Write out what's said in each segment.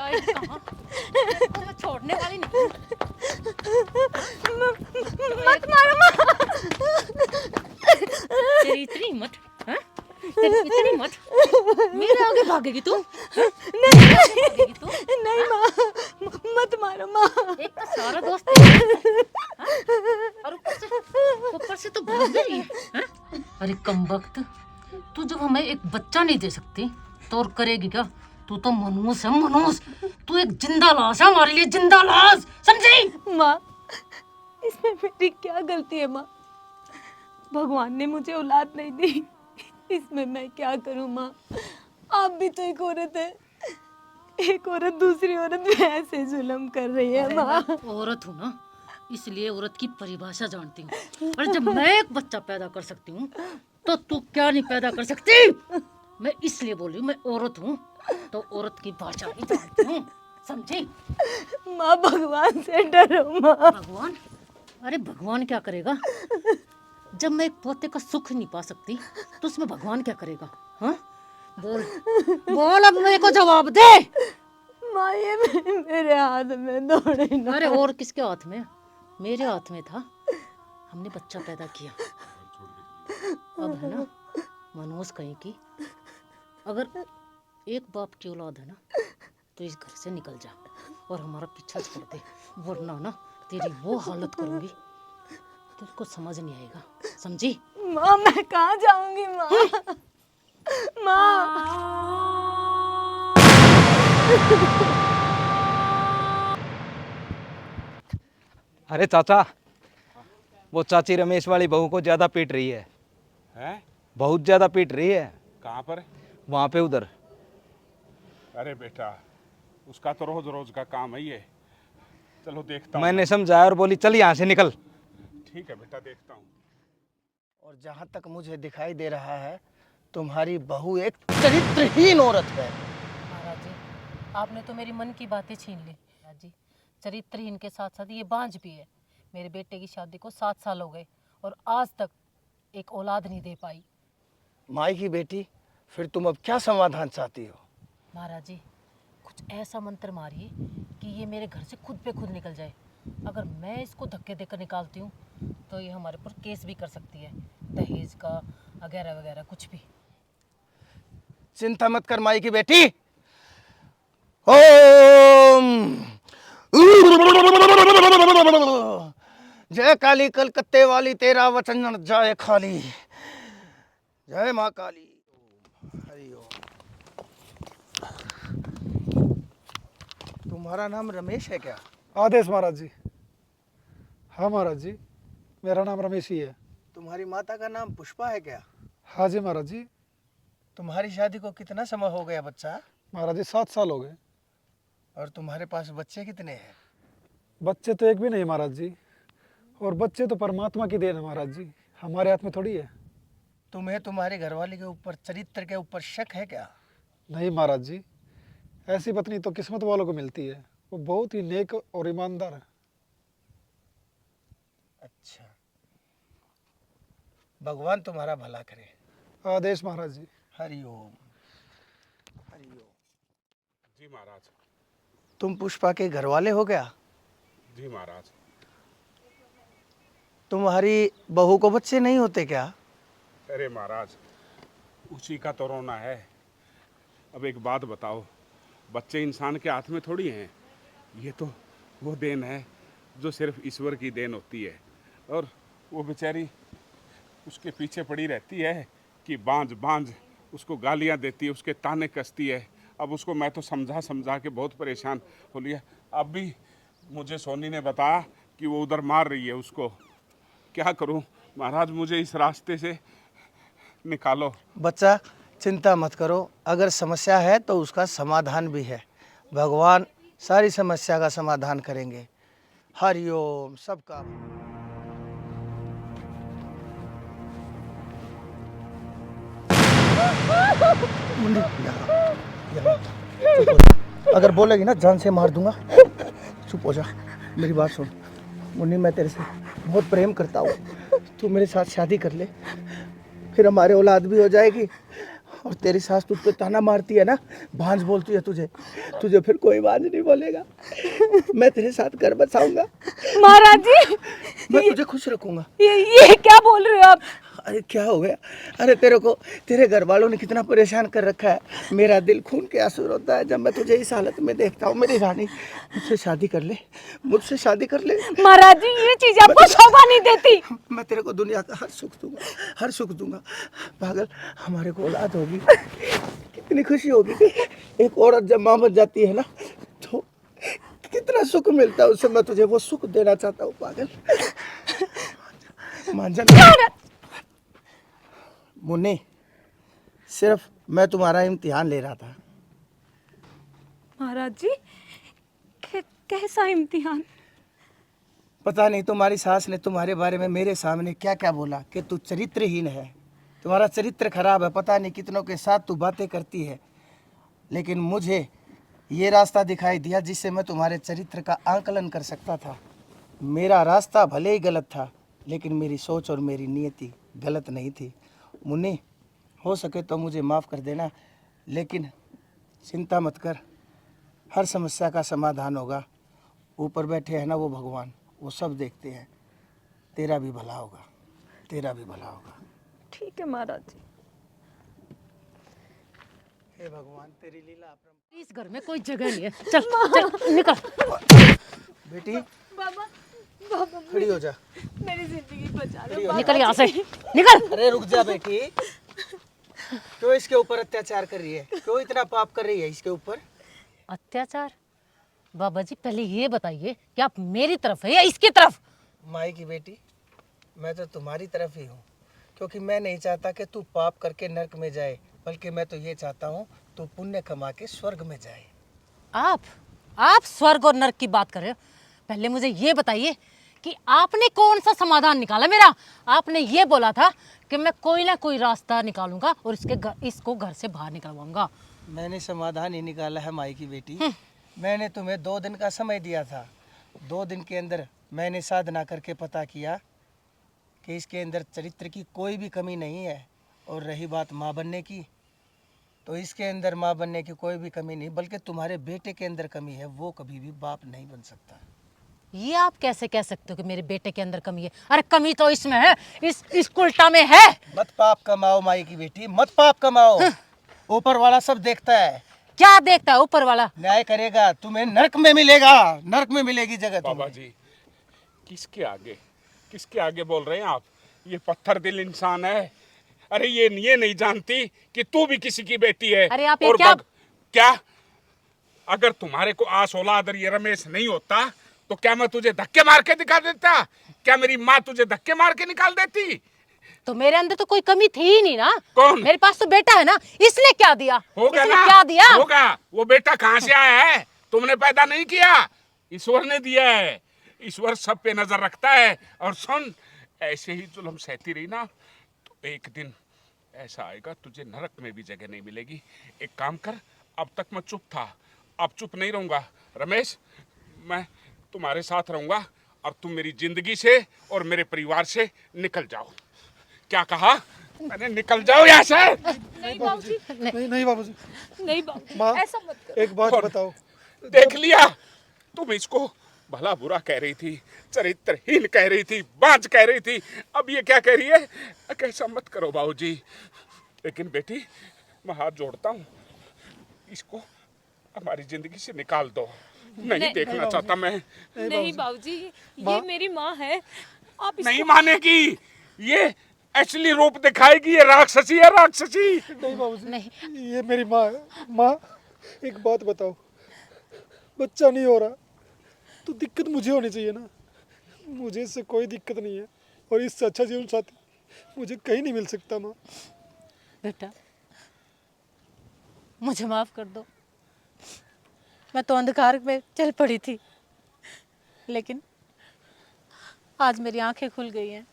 जाएगी कहाँ? तेरे को मैं छोड़ने वाली नहीं। मत मारो माँ। तेरी इतनी हिम्मत, हाँ? तेरी इतनी हिम्मत, मेरे आगे भागेगी तू? भागेगी तू? नहीं माँ, मत मारो माँ। एक तो सारा दोस्त तेरा, हाँ? और ऊपर से तो भाग भी रही है, हाँ? अरे कमबख्त, तू जब हमें एक बच्चा नहीं दे सकती तो और करेगी क्या? तू तो मनूस है, मनूस। तू एक जिंदा लाश है हमारे लिए, जिंदा लाश, समझी? माँ, इसमें मेरी क्या गलती है माँ? भगवान ने मुझे औलाद नहीं दी, इसमें मैं क्या करूँ माँ? आप भी तो एक औरत है, एक औरत दूसरी औरत पे ऐसे जुल्म कर रही है माँ। औरत हूँ ना, इसलिए औरत की परिभाषा जानती हूँ। और जब मैं एक बच्चा पैदा कर सकती हूँ तो तू क्या नहीं पैदा कर सकती? मैं इसलिए बोली मैं औरत हूँ तो औरत की भाषा भी जानती हूँ, समझी? माँ भगवान से डरो माँ। भगवान? अरे भगवान क्या करेगा? जब मैं एक पोते का सुख नहीं पा सकती तो उसमें भगवान क्या करेगा? हाँ, बोल बोल, अब मेरे को जवाब दे। माँ ये मेरे हाथ में दौड़े ना। अरे और किसके हाथ में? मेरे हाथ में था। हमने बच्चा पैदा किया। अब है ना, मनोज कहीं की, अगर एक बाप की औलाद है ना तो इस घर से निकल जा और हमारा पीछा छोड़ दे, वरना ना तेरी वो हालत करूंगी तेरे को समझ नहीं आएगा, समझी? माँ मैं कहाँ जाऊंगी माँ? माँ अरे चाचा, वो चाची रमेश वाली बहू को ज्यादा पीट रही है। हैं? बहुत ज्यादा पीट रही है। कहाँ पर? वहां पे उधर। अरे बेटा, उसका तो रोज रोज का काम है ये। चलो देखता हूँ। मैंने समझाया और बोली चल यहाँ से निकल। ठीक है बेटा, देखता हूँ। और जहाँ तक मुझे दिखाई दे रहा है, तुम्हारी बहू एक चरित्रहीन औरत है। महाराज जी, आपने तो मेरी मन की बातें छीन ली। महाराज जी, चरित्रहीन के साथ साथ ये बांझ भी है। मेरे बेटे की शादी को 7 साल हो गए और आज तक एक औलाद नहीं दे पाई। माई की बेटी, फिर तुम अब क्या समाधान चाहती हो? महाराज जी, कुछ ऐसा मंत्र मारिए कि ये मेरे घर से खुद पे खुद निकल जाए। अगर मैं इसको धक्के देकर निकालती हूँ तो ये हमारे पर केस भी कर सकती है, दहेज का वगैरह वगैरह कुछ भी। चिंता मत कर माई की बेटी। ओम जय काली कलकत्ते वाली, तेरा वचन न जाए खाली। जय माँ काली। हरि ओम। तुम्हारा नाम रमेश है क्या? आदेश महाराज जी। हाँ महाराज जी, मेरा नाम रमेश ही है। तुम्हारी माता का नाम पुष्पा है क्या? हाँ जी महाराज जी। तुम्हारी शादी को कितना समय हो गया बच्चा? महाराज जी 7 साल हो गए। और तुम्हारे पास बच्चे कितने हैं? बच्चे तो एक भी नहीं महाराज जी, और बच्चे तो परमात्मा की देन है महाराज जी, हमारे हाथ में थोड़ी है। तुम्हें तुम्हारे घरवाले के ऊपर, चरित्र के ऊपर शक है क्या? नहीं महाराज जी, ऐसी पत्नी तो किस्मत वालों को मिलती है, वो बहुत ही नेक और ईमानदार है। अच्छा, भगवान तुम्हारा भला करे। आदेश महाराज जी। हरि ओम। हरि ओम। जी महाराज। तुम पुष्पा के घरवाले हो क्या? जी महाराज। तुम्हारी बहू को बच्चे नहीं होते क्या? अरे महाराज, उसी का तो रोना है। अब एक बात बताओ, बच्चे इंसान के हाथ में थोड़ी हैं। ये तो वो देन है जो सिर्फ ईश्वर की देन होती है, और वो बेचारी उसके पीछे पड़ी रहती है कि बांझ बांझ, उसको गालियां देती है, उसके ताने कसती है। अब उसको मैं तो समझा समझा के बहुत परेशान हो लिया। अब भी मुझे सोनी ने बताया कि वो उधर मार रही है उसको। क्या करूं महाराज, मुझे इस रास्ते से निकालो। बच्चा चिंता मत करो, अगर समस्या है तो उसका समाधान भी है। भगवान सारी समस्या का समाधान करेंगे। हरि ओम। सबका मुन्नी, यहाँ चुप हो जा। अगर बोलेगी ना जान से मार दूंगा। चुप हो जा, मेरी बात सुन। मुन्नी, मैं तेरे से बहुत प्रेम करता हूँ, तू मेरे साथ शादी कर ले, फिर हमारे औलाद भी हो जाएगी और तेरी सास तुझ पे ताना मारती है ना, भांज बोलती है तुझे, तुझे फिर कोई भांज नहीं बोलेगा। मैं तेरे साथ घर बसाऊंगा, महाराज जी, मैं तुझे खुश रखूंगा। ये क्या बोल रहे हो आप? अरे क्या हो गया? अरे तेरे को तेरे घर वालों ने कितना परेशान कर रखा है। मेरा दिल खून के आंसू रोता है जब मैं तुझे इस हालत में देखता हूँ। मेरी रानी, मुझसे शादी कर ले, मुझसे शादी कर ले। महाराज जी, ये चीज आपको शोभा नहीं देती। मैं तेरे को दुनिया का हर सुख दूंगा, हर सुख दूंगा। पागल, हमारे को औलाद होगी, कितनी खुशी होगी कि एक औरत जब माँ बन जाती है ना तो कितना सुख मिलता है उससे। मैं तुझे वो सुख देना चाहता हूँ पागल। मान जा मुन्नी, सिर्फ मैं तुम्हारा इम्तिहान ले रहा था। महाराज जी, कैसा इम्तिहान? पता नहीं तुम्हारी सास ने तुम्हारे बारे में मेरे सामने क्या क्या बोला कि तू चरित्रहीन है, तुम्हारा चरित्र खराब है, पता नहीं कितनों के साथ तू बातें करती है। लेकिन मुझे ये रास्ता दिखाई दिया जिससे मैं तुम्हारे चरित्र का आंकलन कर सकता था। मेरा रास्ता भले ही गलत था, लेकिन मेरी सोच और मेरी नियति गलत नहीं थी। मुन्नी, हो सके तो मुझे माफ़ कर देना, लेकिन चिंता मत कर, हर समस्या का समाधान होगा। ऊपर बैठे हैं ना वो भगवान, वो सब देखते हैं। तेरा भी भला होगा, तेरा भी भला होगा। ठीक है महाराज जी। हे भगवान, तेरी लीला अपरंपार। इस घर में कोई जगह नहीं है, चल चल निकल। बेटी बाबा, बाबा, खड़ी हो जा। मेरी जिंदगी बचा लो। निकल यहाँ से, निकल। अरे रुक जा बेटी, क्यों इसके ऊपर अत्याचार कर रही है? क्यों इतना पाप कर रही है इसके ऊपर? अत्याचार? बाबा जी पहले ये बताइए कि आप मेरी तरफ है या इसकी तरफ? माई की बेटी, मैं तो तुम्हारी तरफ ही हूँ, क्योंकि मैं नहीं चाहता कि तू पाप करके नरक में जाए, बल्कि मैं तो ये चाहता हूँ तू पुण्य कमा के स्वर्ग में जाए। आप स्वर्ग और नरक की बात कर रहे हो? पहले मुझे ये बताइए कि आपने कौन सा समाधान निकाला मेरा? आपने ये बोला था कि मैं कोई ना कोई रास्ता निकालूंगा और इसको घर से बाहर निकलवाऊंगा। मैंने समाधान ही निकाला है माई की बेटी। मैंने तुम्हें 2 दिन का समय दिया था। 2 दिन के अंदर मैंने साधना करके पता किया कि इसके अंदर चरित्र की कोई भी कमी नहीं है। और रही बात माँ बनने की, तो इसके अंदर माँ बनने की कोई भी कमी नहीं, बल्कि तुम्हारे बेटे के अंदर कमी है। वो कभी भी बाप नहीं बन सकता। ये आप कैसे कह सकते हो कि मेरे बेटे के अंदर कमी है? अरे कमी तो इसमें है, इस उल्टा में है। मत पाप कमाओ माई की बेटी, मत पाप कमाओ। ऊपर वाला सब देखता है। क्या देखता है ऊपर वाला? न्याय करेगा, तुम्हें नरक में मिलेगा, नरक में मिलेगी जगह बाबा तुम्हें। जी, किसके आगे बोल रहे हैं आप? ये पत्थर दिल इंसान है। अरे ये नहीं जानती कि तू भी किसी की बेटी है। अरे आप ये और क्या अगर तुम्हारे को आस औलाद और ये रमेश नहीं होता तो क्या मैं तुझे धक्के मार के दिखा देता? क्या मेरी माँ तुझे धक्के मार के निकाल देती? तो मेरे अंदर तो कोई कमी थी ही नहीं ना। कौन? मेरे पास तो बेटा है ना, इसलिए क्या दिया? होगा इसने ना, क्या दिया? होगा। वो बेटा कहाँ से आया है? तुमने पैदा नहीं किया, ईश्वर ने दिया है। ईश्वर सब पे नजर रखता है। और सुन, ऐसे ही जुल्म सहती रही ना तो एक दिन ऐसा आएगा तुझे नरक में भी जगह नहीं मिलेगी। एक काम कर, अब तक मैं चुप था, अब चुप नहीं रहूंगा। रमेश, मैं तुम्हारे साथ रहूंगा। अब तुम मेरी जिंदगी से और मेरे परिवार से निकल जाओ। क्या कहा मैंने? निकल जाओ यहाँ से। नहीं बाबूजी, नहीं बाबूजी। नहीं बाबूजी, माँ, ऐसा मत करो। एक बात और- बताओ। देख लिया, तुम इसको भला बुरा कह रही थी, चरित्रहीन कह रही थी, बांझ कह रही थी, अब ये क्या कह रही है? कैसा मत करो बाबूजी। लेकिन बेटी, मैं हाथ जोड़ता हूँ, इसको हमारी जिंदगी से निकाल दो। नहीं देखना चाहता मैं। नहीं बाबूजी, ये मेरी माँ है। आप नहीं मानेगी, ये असली रूप दिखाएगी। ये राक्षसी है, राक्षसी। नहीं बाबूजी, नहीं। ये मेरी माँ है। माँ, एक बात बताओ, बच्चा नहीं हो रहा तो दिक्कत मुझे होनी चाहिए ना। मुझे इससे कोई दिक्कत नहीं है, और इससे अच्छा जीवन साथी मुझे कहीं नहीं मिल सकता। माँ, बेटा, मुझे माफ कर दो। मैं तो अंधकार में चल पड़ी थी, लेकिन आज मेरी आंखें खुल गई हैं।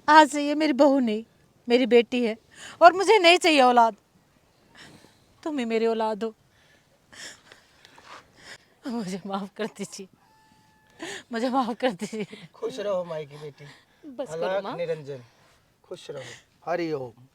आज से ये मेरी बहू नहीं, मेरी बेटी है, और मुझे नहीं चाहिए औलाद। तुम ही मेरी औलाद हो। मुझे माफ कर दीजिए, मुझे माफ कर दीजिए। खुश रहो माई की बेटी। बस करो अलख माँ। निरंजन, खुश रहो। हरि ओम।